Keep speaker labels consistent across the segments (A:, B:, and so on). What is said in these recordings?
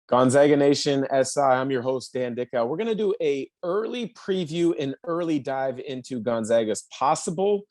A: Gonzaga Nation SI, I'm your host, Dan Dickau. We're going to do a early preview and early dive into Gonzaga's possible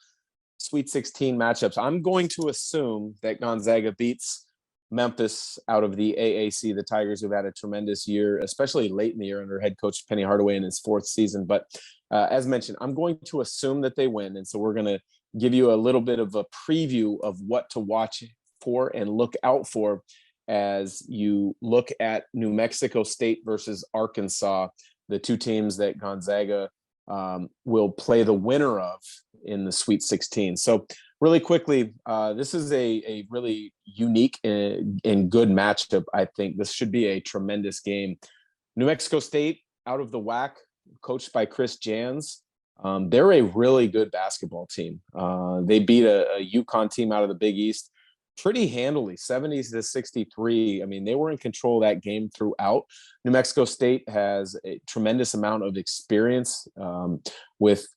A: Sweet 16 matchups. I'm going to assume that Gonzaga beats Memphis out of the AAC, the Tigers, who've had a tremendous year, especially late in the year under head coach Penny Hardaway in his fourth season. But as mentioned, I'm going to assume that they win. And so we're going to give you a little bit of a preview of what to watch for and look out for as you look at New Mexico State versus Arkansas, the two teams that Gonzaga will play the winner of in the Sweet 16. So really quickly, this is a really unique and good matchup. I think this should be a tremendous game. New Mexico State out of the WAC, coached by Chris Jans. They're a really good basketball team. They beat a UConn team out of the Big East pretty handily, 70-63. I mean, they were in control of that game throughout. New Mexico State has a tremendous amount of experience with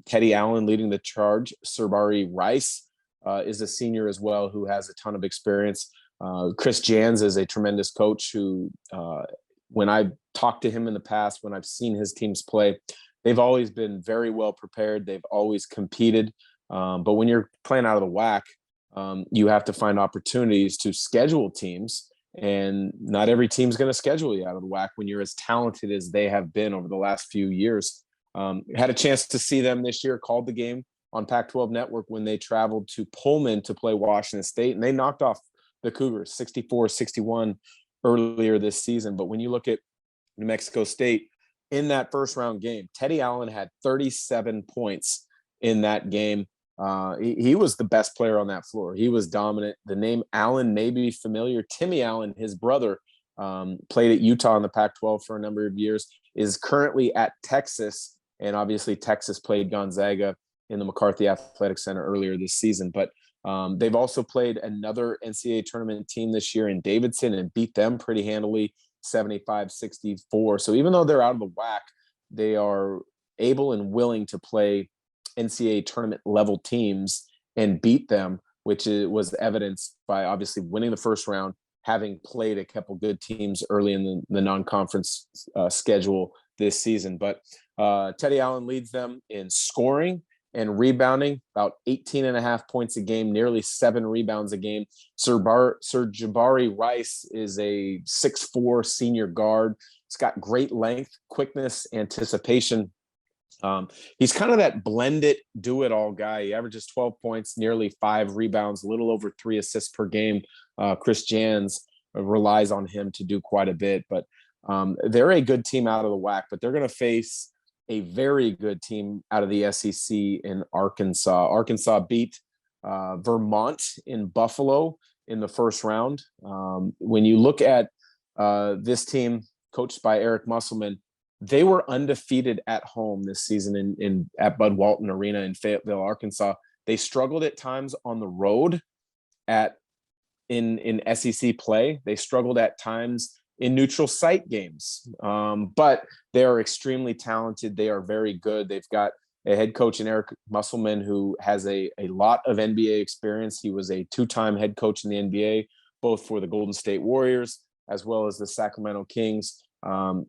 A: Teddy Allen leading the charge. Sirbari Rice is a senior as well who has a ton of experience. Chris Jans is a tremendous coach who, when I've talked to him in the past, when I've seen his teams play, they've always been very well prepared. They've always competed. But when you're playing out of the WAC, you have to find opportunities to schedule teams, and not every team's going to schedule you out of the WAC when you're as talented as they have been over the last few years. Had a chance to see them this year, called the game on Pac-12 Network when they traveled to Pullman to play Washington State, and they knocked off the Cougars 64-61 earlier this season. But when you look at New Mexico State in that first round game, Teddy Allen had 37 points in that game. He was the best player on that floor. He was dominant. The name Allen may be familiar. Timmy Allen, his brother, played at Utah in the Pac-12 for a number of years, is currently at Texas. And obviously Texas played Gonzaga in the McCarthy Athletic Center earlier this season. But they've also played another NCAA tournament team this year in Davidson and beat them pretty handily, 75-64. So even though they're out of the WAC, they are able and willing to play NCAA tournament level teams and beat them, which was evidenced by obviously winning the first round, having played a couple good teams early in the non-conference schedule this season. But Teddy Allen leads them in scoring and rebounding, about 18.5 points a game, nearly 7 rebounds a game. Sirbari Rice is a 6'4" senior guard. He's got great length, quickness, anticipation. He's kind of that blended do-it-all guy. He averages 12 points, nearly 5 rebounds, a little over 3 assists per game. Chris Jans relies on him to do quite a bit, but they're a good team out of the WAC, but they're going to face a very good team out of the SEC in Arkansas. Arkansas beat Vermont in Buffalo in the first round. When you look at this team coached by Eric Musselman, they were undefeated at home this season at Bud Walton Arena in Fayetteville, Arkansas. They struggled at times on the road in SEC play. They struggled at times in neutral site games, but they are extremely talented. They are very good. They've got a head coach in Eric Musselman who has a lot of NBA experience. He was a 2-time head coach in the NBA, both for the Golden State Warriors as well as the Sacramento Kings.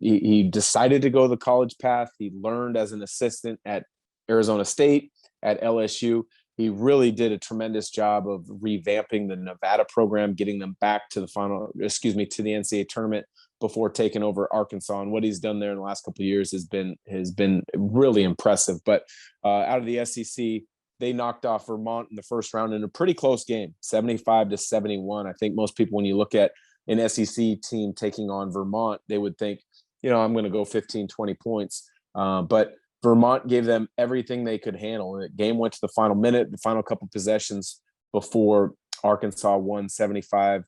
A: He decided to go the college path. He learned as an assistant at Arizona State, at LSU. He really did a tremendous job of revamping the Nevada program, getting them back to the NCAA tournament before taking over Arkansas. And what he's done there in the last couple of years has been really impressive. But out of the SEC, they knocked off Vermont in the first round in a pretty close game, 75-71. I think most people, when you look at an SEC team taking on Vermont, they would think, I'm going to go 15, 20 points. But Vermont gave them everything they could handle. And the game went to the final minute, the final couple possessions before Arkansas won 75-71.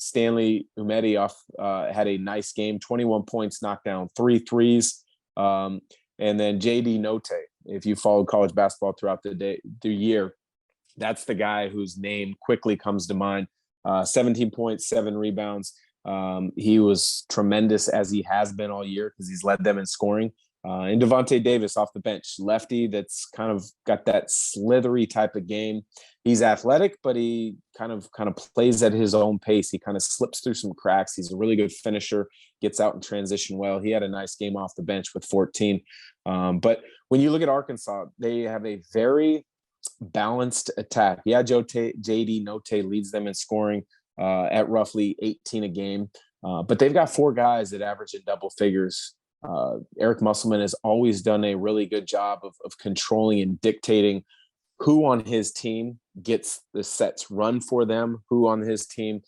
A: Stanley Umedioff had a nice game, 21 points, knocked down 3 threes. And then J.D. Note, if you followed college basketball throughout the year, that's the guy whose name quickly comes to mind. 17 points, 7 rebounds. He was tremendous, as he has been all year, because he's led them in scoring. And Devontae Davis off the bench, lefty that's kind of got that slithery type of game. He's athletic, but he kind of plays at his own pace. He kind of slips through some cracks. He's a really good finisher, gets out in transition well. He had a nice game off the bench with 14. But when you look at Arkansas, they have a very balanced attack. Yeah, JD Note leads them in scoring at roughly 18 a game. But they've got 4 guys that average in double figures. Eric Musselman has always done a really good job of controlling and dictating who on his team gets the sets run for them, who on his team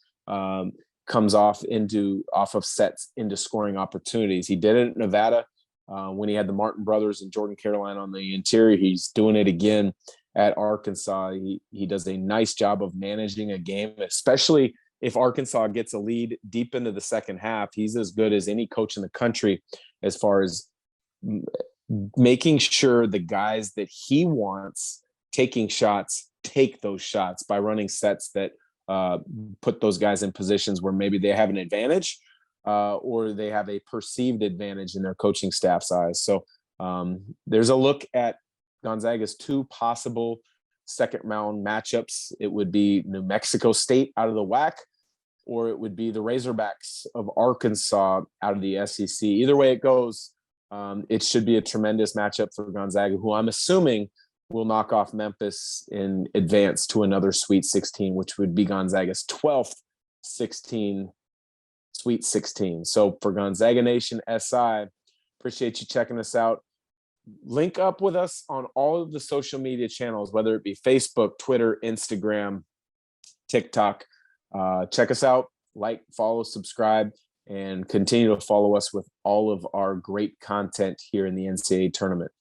A: comes off of sets into scoring opportunities. He did it at Nevada when he had the Martin brothers and Jordan Caroline on the interior. He's doing it again at Arkansas. He does a nice job of managing a game, especially if Arkansas gets a lead deep into the second half. He's as good as any coach in the country as far as making sure the guys that he wants taking shots take those shots by running sets that put those guys in positions where maybe they have an advantage or they have a perceived advantage in their coaching staff's eyes. So there's a look at Gonzaga's 2 possible second round matchups. It would be New Mexico State out of the WAC, or it would be the Razorbacks of Arkansas out of the SEC. Either way it goes, it should be a tremendous matchup for Gonzaga, who I'm assuming will knock off Memphis in advance to another Sweet 16, which would be Gonzaga's 12th Sweet 16. So for Gonzaga Nation SI, appreciate you checking us out. Link up with us on all of the social media channels, whether it be Facebook, Twitter, Instagram, TikTok. Check us out, like, follow, subscribe, and continue to follow us with all of our great content here in the NCAA tournament.